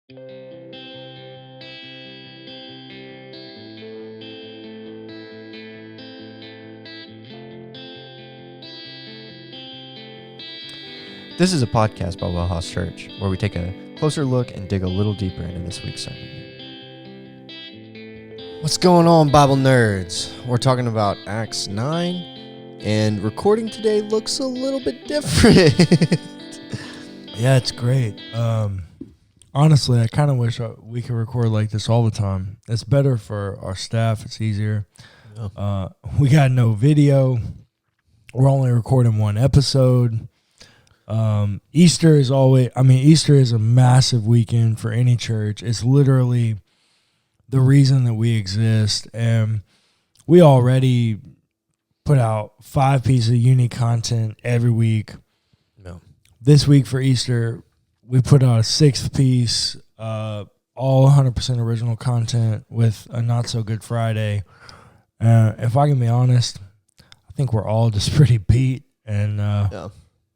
This is a podcast by WellHouse Church, where we take a closer look and dig a little deeper into this week's sermon. What's going on, Bible nerds? We're talking about Acts 9, and recording today looks a little bit different. Yeah, it's great. Honestly, I kind of wish we could record like this all the time. It's better for our staff. It's easier. Oh. We got no video. We're only recording one episode. Easter is a massive weekend for any church. It's literally the reason that we exist. And we already put out 5 pieces of unique content every week. No. This week for Easter, we put out a 6th piece, all 100% original content with a not so good Friday. If I can be honest, I think we're all just pretty beat, and it'd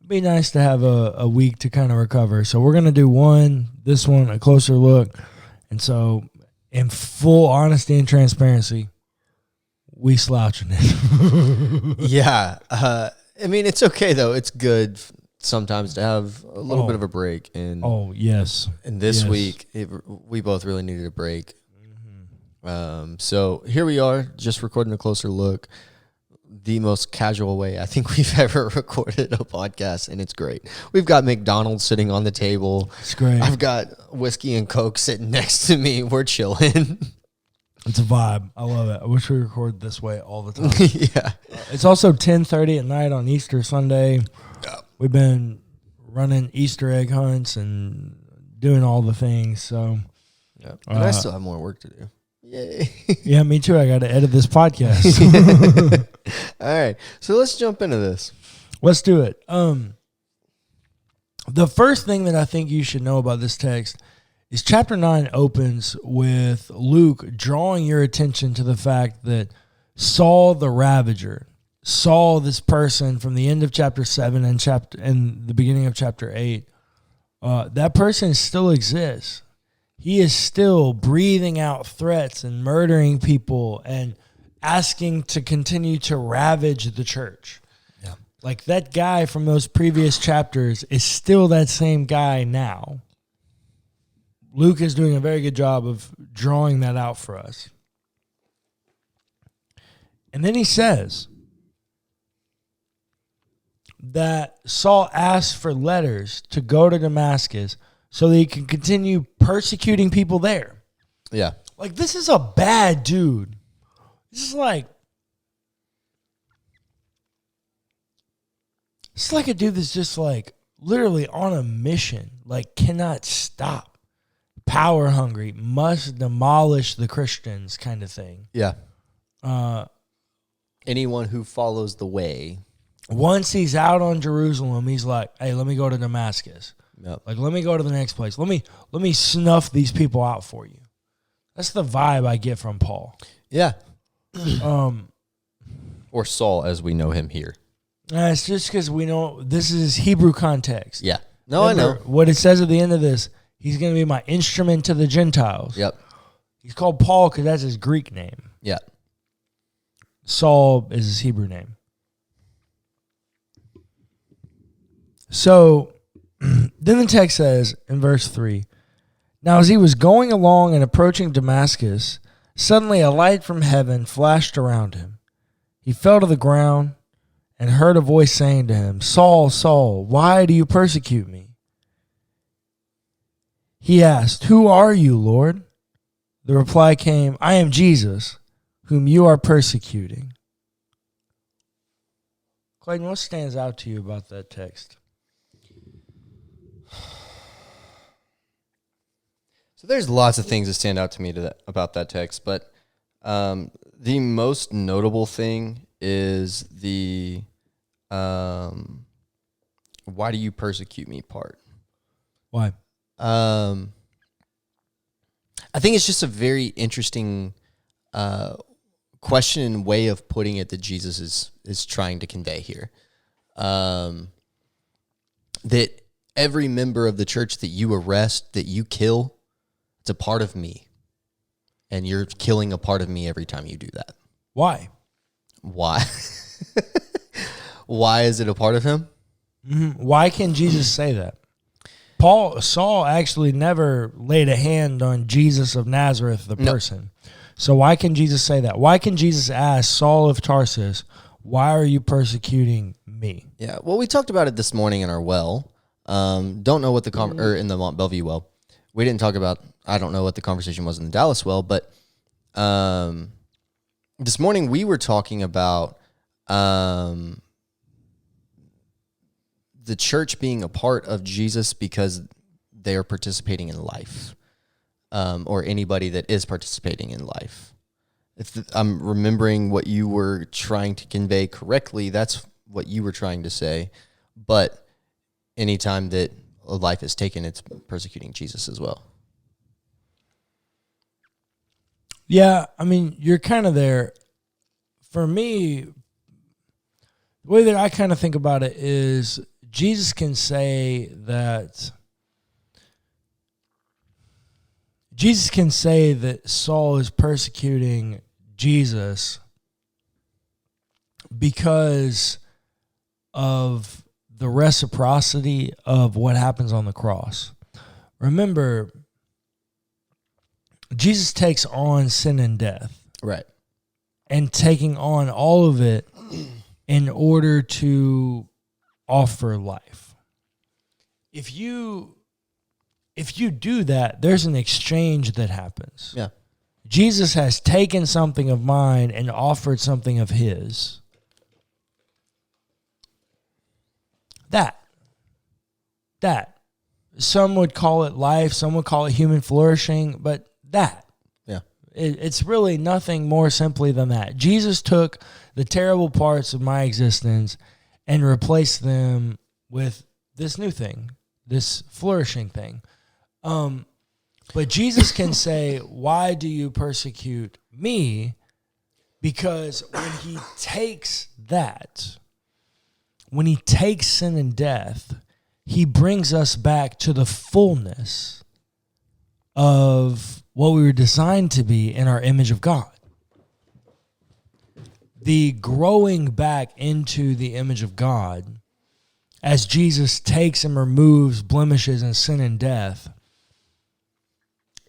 be nice to have a week to kind of recover. So we're gonna do this one, a closer look, and so in full honesty and transparency, we slouching it. Yeah. I mean, it's okay, though. It's good sometimes to have a little bit of a break. And yes. And this week, we both really needed a break. Mm-hmm. So here we are, just recording a closer look. The most casual way I think we've ever recorded a podcast, and it's great. We've got McDonald's sitting on the table. It's great. I've got whiskey and Coke sitting next to me. We're chilling. It's a vibe. I love it. I wish we recorded this way all the time. Yeah. It's also 10:30 at night on Easter Sunday. We've been running Easter egg hunts and doing all the things. So, And I still have more work to do. Yay. Yeah, me too. I got to edit this podcast. All right. So let's jump into this. Let's do it. The first thing that I think you should know about this text is chapter 9 opens with Luke drawing your attention to the fact that Saul the Ravager, Saul, this person from the end of chapter 7 and the beginning of chapter 8, that person still exists. He is still breathing out threats and murdering people and asking to continue to ravage the church. Yeah. Like that guy from those previous chapters is still that same guy now. Luke is doing a very good job of drawing that out for us. And then he says that Saul asked for letters to go to Damascus so that he can continue persecuting people there. Yeah. Like, this is a bad dude. This is like a dude that's just like literally on a mission, like cannot stop. Power hungry, must demolish the Christians kind of thing. Yeah. Anyone who follows the way. Once he's out on Jerusalem, he's like, hey, let me go to Damascus. Yep. Like, let me go to the next place. Let me snuff these people out for you. That's the vibe I get from Paul. Yeah. Or Saul, as we know him here. It's just because we know this is Hebrew context. Yeah. No, remember, I know. What it says at the end of this, he's going to be my instrument to the Gentiles. Yep. He's called Paul because that's his Greek name. Yeah. Saul is his Hebrew name. So then the text says in verse 3, now as he was going along and approaching Damascus, suddenly a light from heaven flashed around him. He fell to the ground and heard a voice saying to him, Saul, Saul, why do you persecute me? He asked, who are you, Lord? The reply came, I am Jesus, whom you are persecuting. Clayton, what stands out to you about that text? So there's lots of things that stand out to me about that text, but the most notable thing is the why do you persecute me part. Why? I think it's just a very interesting question and way of putting it that Jesus is trying to convey here. That every member of the church that you arrest, that you kill, It's a part of me. And you're killing a part of me every time you do that. Why? Why? Why is it a part of him? Mm-hmm. Why can Jesus say that? Saul actually never laid a hand on Jesus of Nazareth, the person. So why can Jesus say that? Why can Jesus ask Saul of Tarsus, why are you persecuting me? Yeah, well, we talked about it this morning in our well. Don't know what or in the Mont Bellevue well. We didn't talk about, I don't know what the conversation was in the Dallas well, but this morning we were talking about the church being a part of Jesus because they are participating in life, or anybody that is participating in life. If I'm remembering what you were trying to convey correctly, that's what you were trying to say. But anytime that a life is taken, it's persecuting Jesus as well. Yeah, I mean, you're kind of there. For me, the way that I kind of think about it is Jesus can say that Saul is persecuting Jesus because of the reciprocity of what happens on the cross. Remember, Jesus takes on sin and death. Right. And taking on all of it in order to offer life. If you do that, there's an exchange that happens. Yeah. Jesus has taken something of mine and offered something of his. That. Some would call it life, some would call it human flourishing, but that. Yeah. It's really nothing more simply than that. Jesus took the terrible parts of my existence and replaced them with this new thing, this flourishing thing. But Jesus can say, why do you persecute me? Because when he takes that, when he takes sin and death, he brings us back to the fullness of what we were designed to be in our image of God. The growing back into the image of God as Jesus takes and removes blemishes and sin and death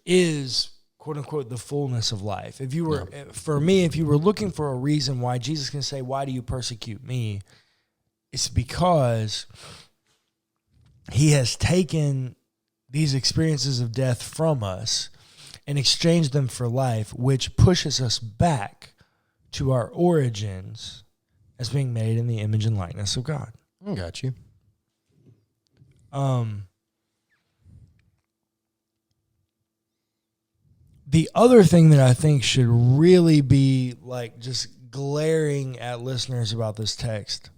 is, quote unquote, the fullness of life. If you were, for me, if you were looking for a reason why Jesus can say, why do you persecute me? It's because he has taken these experiences of death from us and exchanged them for life, which pushes us back to our origins as being made in the image and likeness of God. I got you. The other thing that I think should really be like just glaring at listeners about this text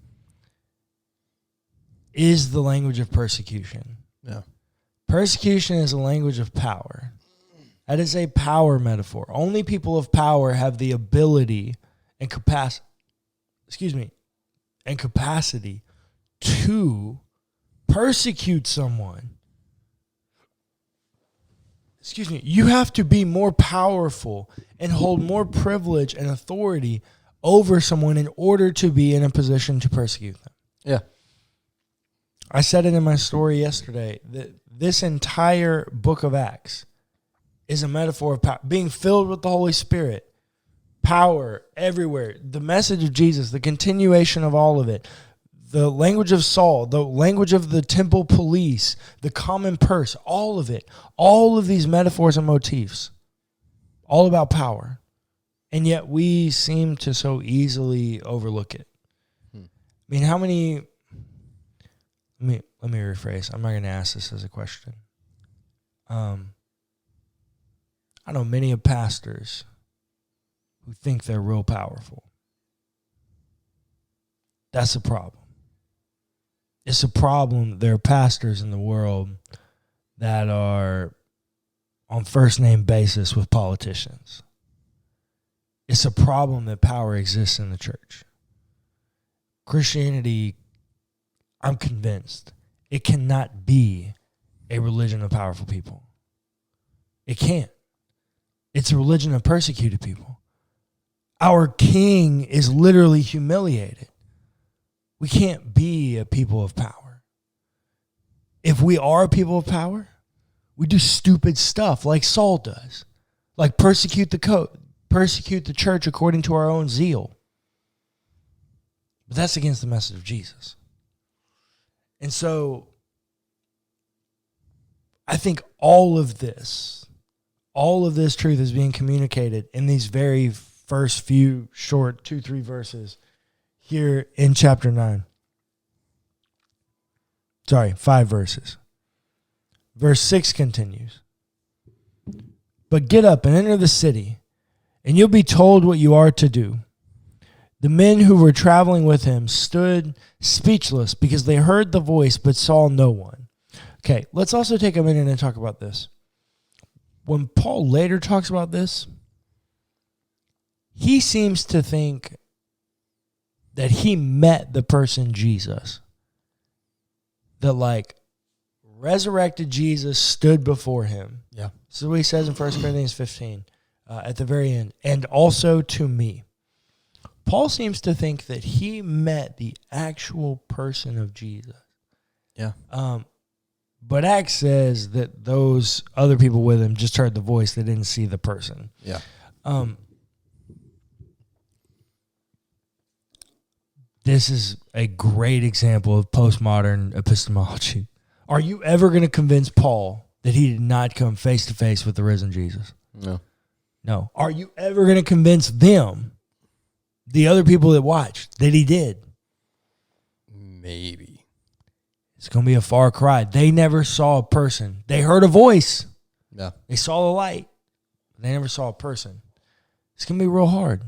is the language of persecution. Yeah. Persecution is a language of power. That is a power metaphor. Only people of power have the ability and capacity to persecute someone. You have to be more powerful and hold more privilege and authority over someone in order to be in a position to persecute them. Yeah. I said it in my story yesterday that this entire book of Acts is a metaphor of power, being filled with the Holy Spirit, power everywhere, the message of Jesus, the continuation of all of it, the language of Saul, the language of the temple police, the common purse, all of it, all of these metaphors and motifs, all about power. And yet we seem to so easily overlook it. I mean, how many... Let me rephrase. I'm not going to ask this as a question. I know many of pastors who think they're real powerful. That's a problem. It's a problem that there are pastors in the world that are on first name basis with politicians. It's a problem that power exists in the church. Christianity, I'm convinced, it cannot be a religion of powerful people. It can't. It's a religion of persecuted people. Our king is literally humiliated. We can't be a people of power. If we are a people of power, we do stupid stuff like Saul does. Like persecute the church according to our own zeal. But that's against the message of Jesus. And so I think all of this truth is being communicated in these very first few short 2-3 verses here in chapter 9. Sorry, 5 verses. Verse 6 continues. But get up and enter the city, and you'll be told what you are to do. The men who were traveling with him stood speechless because they heard the voice but saw no one. Okay, let's also take a minute and talk about this. When Paul later talks about this, he seems to think that he met the person Jesus. That like resurrected Jesus stood before him. Yeah. This is what he says in 1 Corinthians 15 at the very end. And also to me. Paul seems to think that he met the actual person of Jesus. Yeah. But Acts says that those other people with him just heard the voice. They didn't see the person. Yeah. This is a great example of postmodern epistemology. Are you ever going to convince Paul that he did not come face to face with the risen Jesus? No. No. Are you ever going to convince them, the other people that watched, that he did? Maybe. It's going to be a far cry. They never saw a person. They heard a voice. Yeah. They saw the light. They never saw a person. It's going to be real hard.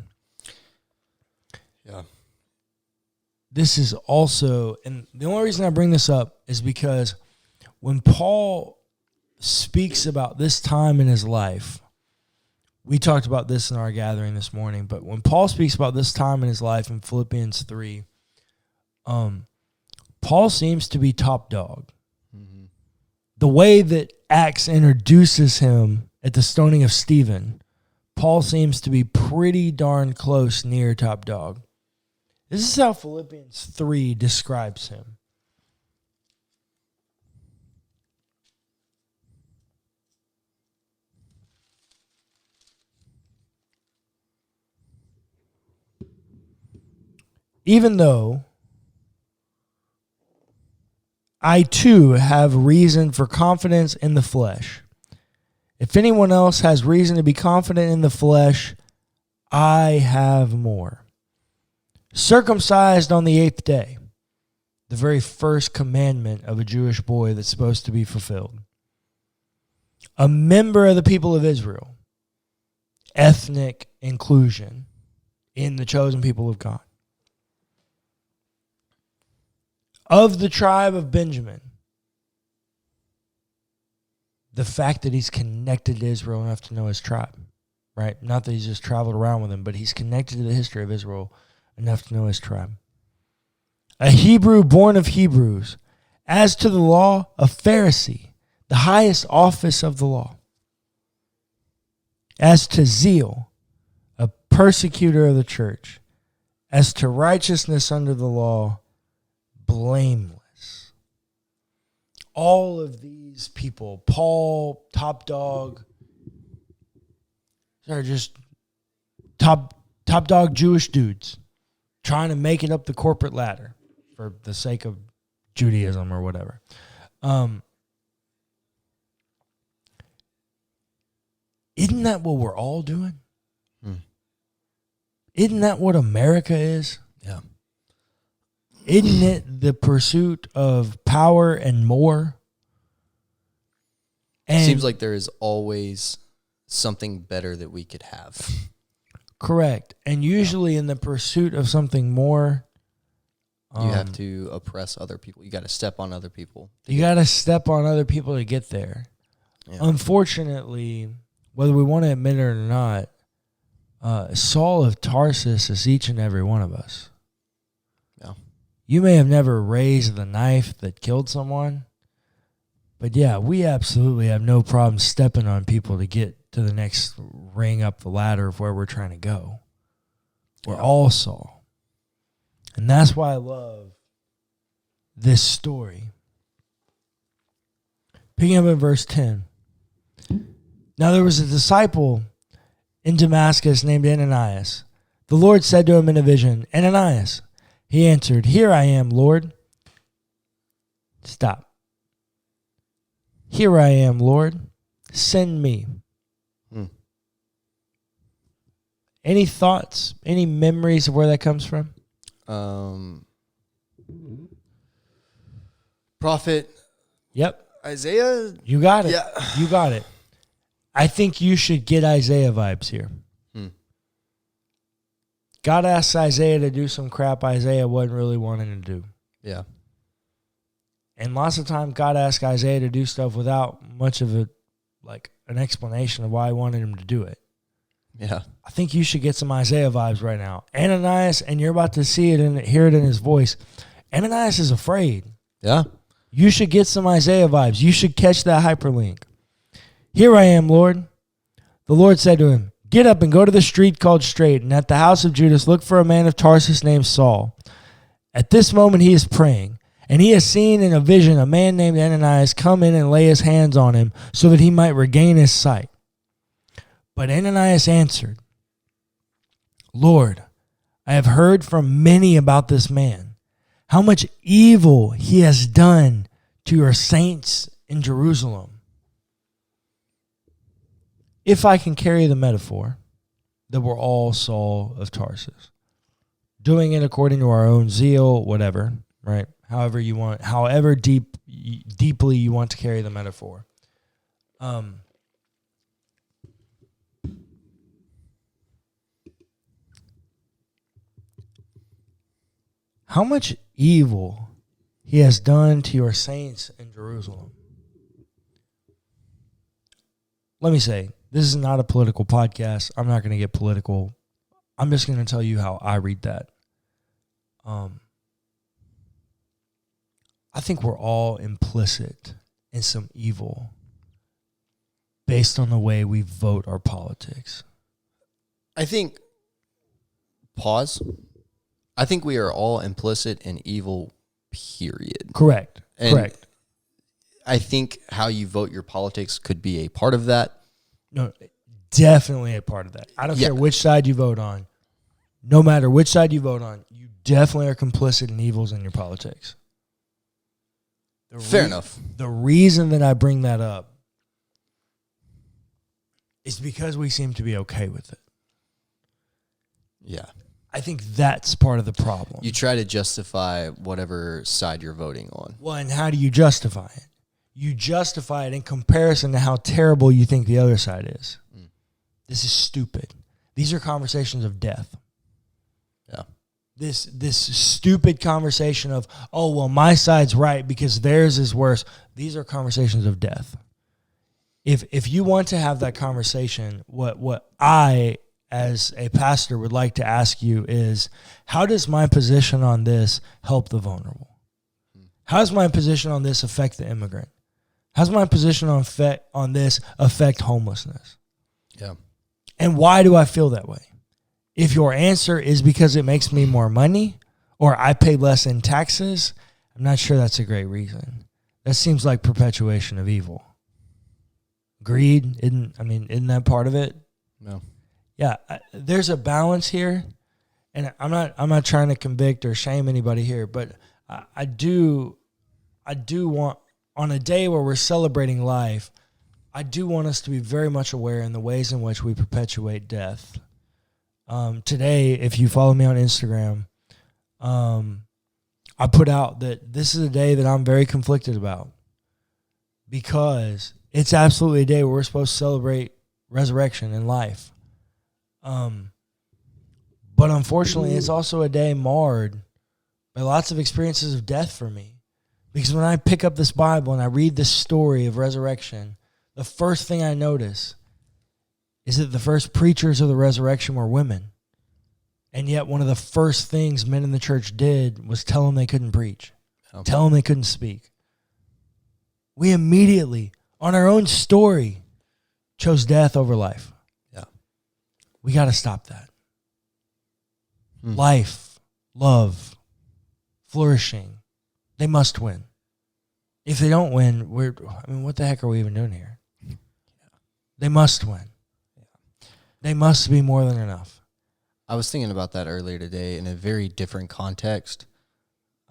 Yeah. This is also, and the only reason I bring this up is because when Paul speaks about this time in his life, we talked about this in our gathering this morning, but when Paul speaks about this time in his life in Philippians 3, Paul seems to be top dog. Mm-hmm. The way that Acts introduces him at the stoning of Stephen, Paul seems to be pretty darn close near top dog. This is how Philippians 3 describes him. Even though I too have reason for confidence in the flesh. If anyone else has reason to be confident in the flesh, I have more. Circumcised on the 8th day, the very first commandment of a Jewish boy that's supposed to be fulfilled. A member of the people of Israel, ethnic inclusion in the chosen people of God. Of the tribe of Benjamin, the fact that he's connected to Israel enough to know his tribe, right? Not that he's just traveled around with him, but he's connected to the history of Israel enough to know his tribe. A Hebrew born of Hebrews, as to the law, a Pharisee, the highest office of the law. As to zeal, a persecutor of the church. As to righteousness under the law, blameless. All of these people, Paul, top dog, are just top dog Jewish dudes trying to make it up the corporate ladder for the sake of Judaism or whatever. Isn't that what we're all doing? Isn't that what America is? Yeah. Isn't it the pursuit of power and more? And seems like there is always something better that we could have. Correct. And usually in the pursuit of something more, you have to oppress other people. You got to step on other people. You got to step on other people to get there. Yeah. Unfortunately, whether we want to admit it or not, Saul of Tarsus is each and every one of us. Yeah. You may have never raised the knife that killed someone, But yeah, we absolutely have no problem stepping on people to get to the next ring up the ladder of where we're trying to go. We're all Saul. And that's why I love this story. Picking up in verse 10. Now there was a disciple in Damascus named Ananias. The Lord said to him in a vision, Ananias. He answered, Here I am, Lord. Stop. Here I am, Lord. Send me. Any thoughts, any memories of where that comes from? Prophet. Yep. Isaiah. You got it. Yeah. You got it. I think you should get Isaiah vibes here. God asked Isaiah to do some crap Isaiah wasn't really wanting to do. Yeah. And lots of time God asked Isaiah to do stuff without much of an explanation of why he wanted him to do it. Yeah. I think you should get some Isaiah vibes right now. Ananias, and you're about to see it and hear it in his voice. Ananias is afraid. Yeah. You should get some Isaiah vibes. You should catch that hyperlink. Here I am, Lord. The Lord said to him, Get up and go to the street called Straight, and at the house of Judas look for a man of Tarsus named Saul. At this moment he is praying, and he has seen in a vision a man named Ananias come in and lay his hands on him so that he might regain his sight. But Ananias answered, Lord, I have heard from many about this man, how much evil he has done to your saints in Jerusalem. If I can carry the metaphor that we're all Saul of Tarsus, doing it according to our own zeal, whatever, right? However you want, however deeply you want to carry the metaphor. How much evil he has done to your saints in Jerusalem. Let me say, this is not a political podcast. I'm not going to get political. I'm just going to tell you how I read that. I think we're all implicit in some evil based on the way we vote our politics. I think we are all implicit in evil, period. Correct. Correct. I think how you vote your politics could be a part of that. No, definitely a part of that. I don't care which side you vote on. No matter which side you vote on, you definitely are complicit in evils in your politics. Fair enough. The reason that I bring that up is because we seem to be okay with it. Yeah. I think that's part of the problem. You try to justify whatever side you're voting on. Well, and how do you justify it? You justify it in comparison to how terrible you think the other side is. This is stupid. These are conversations of death. Yeah. This stupid conversation of, oh, well, my side's right because theirs is worse. These are conversations of death. If you want to have that conversation, what I, as a pastor, would like to ask you is, how does my position on this help the vulnerable? How does my position on this affect the immigrant? How does my position on this affect homelessness? Yeah. And why do I feel that way? If your answer is because it makes me more money or I pay less in taxes, I'm not sure that's a great reason. That seems like perpetuation of evil. Greed, isn't that part of it? No. Yeah, there's a balance here, and I'm not trying to convict or shame anybody here, but I do want, on a day where we're celebrating life, I do want us to be very much aware in the ways in which we perpetuate death. Today, if you follow me on Instagram, I put out that this is a day that I'm very conflicted about because it's absolutely a day where we're supposed to celebrate resurrection and life. But unfortunately, it's also a day marred by lots of experiences of death for me. Because when I pick up this Bible and I read this story of resurrection, the first thing I notice is that the first preachers of the resurrection were women. And yet one of the first things men in the church did was tell them they couldn't preach, tell them they couldn't speak. We immediately, on our own story, chose death over life. Yeah. We got to stop that. Life, love, flourishing, they must win. If they don't win, what the heck are we even doing here? They must win. They must be more than enough. I was thinking about that earlier today in a very different context.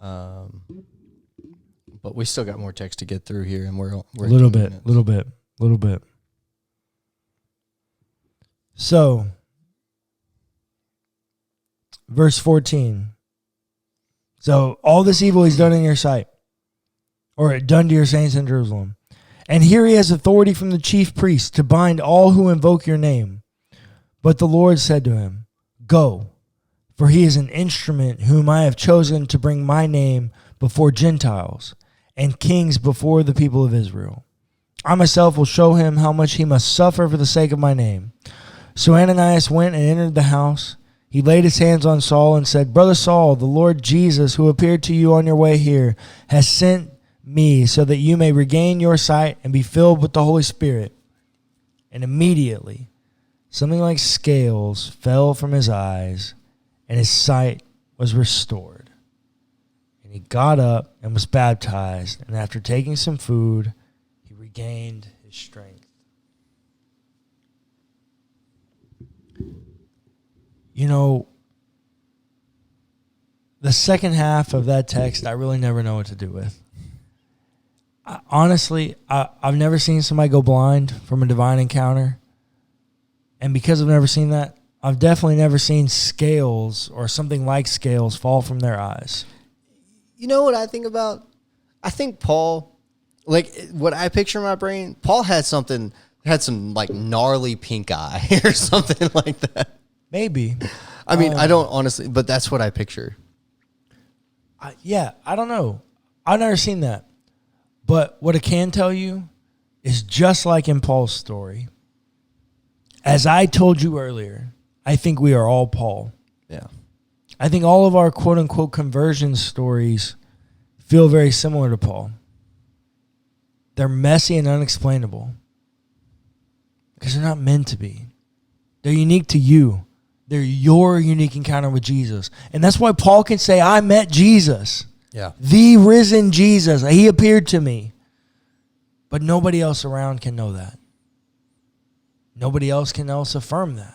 But we still got more text to get through here, and we're a little bit. So, verse 14. So, all this evil he's done in your sight, or done to your saints in Jerusalem. And here he has authority from the chief priest to bind all who invoke your name. But the Lord said to him, Go, for he is an instrument whom I have chosen to bring my name before Gentiles and kings before the people of Israel. I myself will show him how much he must suffer for the sake of my name. So Ananias went and entered the house. He laid his hands on Saul and said, Brother Saul, the Lord Jesus, who appeared to you on your way here, has sent me so that you may regain your sight and be filled with the Holy Spirit. And immediately something like scales fell from his eyes, and his sight was restored. And he got up and was baptized, and after taking some food, he regained his strength. You know, the second half of that text, I really never know what to do with. Honestly, I've never seen somebody go blind from a divine encounter. And because I've never seen that, I've definitely never seen scales or something like scales fall from their eyes. You know what I think about? I think Paul, like what I picture in my brain, Paul had some like gnarly pink eye or something like that. Maybe. I mean, I don't honestly, but that's what I picture. I don't know. I've never seen that. But what I can tell you is just like in Paul's story, as I told you earlier, I think we are all Paul. Yeah. I think all of our quote-unquote conversion stories feel very similar to Paul. They're messy and unexplainable because they're not meant to be. They're unique to you. They're your unique encounter with Jesus. And that's why Paul can say, I met Jesus. Yeah. The risen Jesus. He appeared to me. But nobody else around can know that. Nobody else can else affirm that.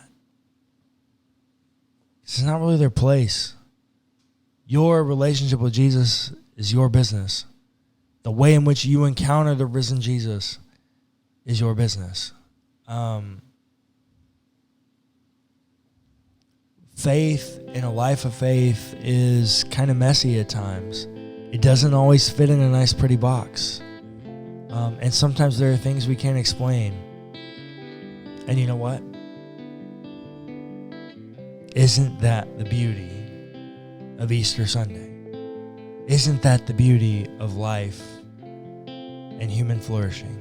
It's not really their place. Your relationship with Jesus is your business. The way in which you encounter the risen Jesus is your business. Faith in a life of faith is kind of messy at times. It doesn't always fit in a nice, pretty box. And sometimes there are things we can't explain. And you know what? Isn't that the beauty of Easter Sunday? Isn't that the beauty of life and human flourishing?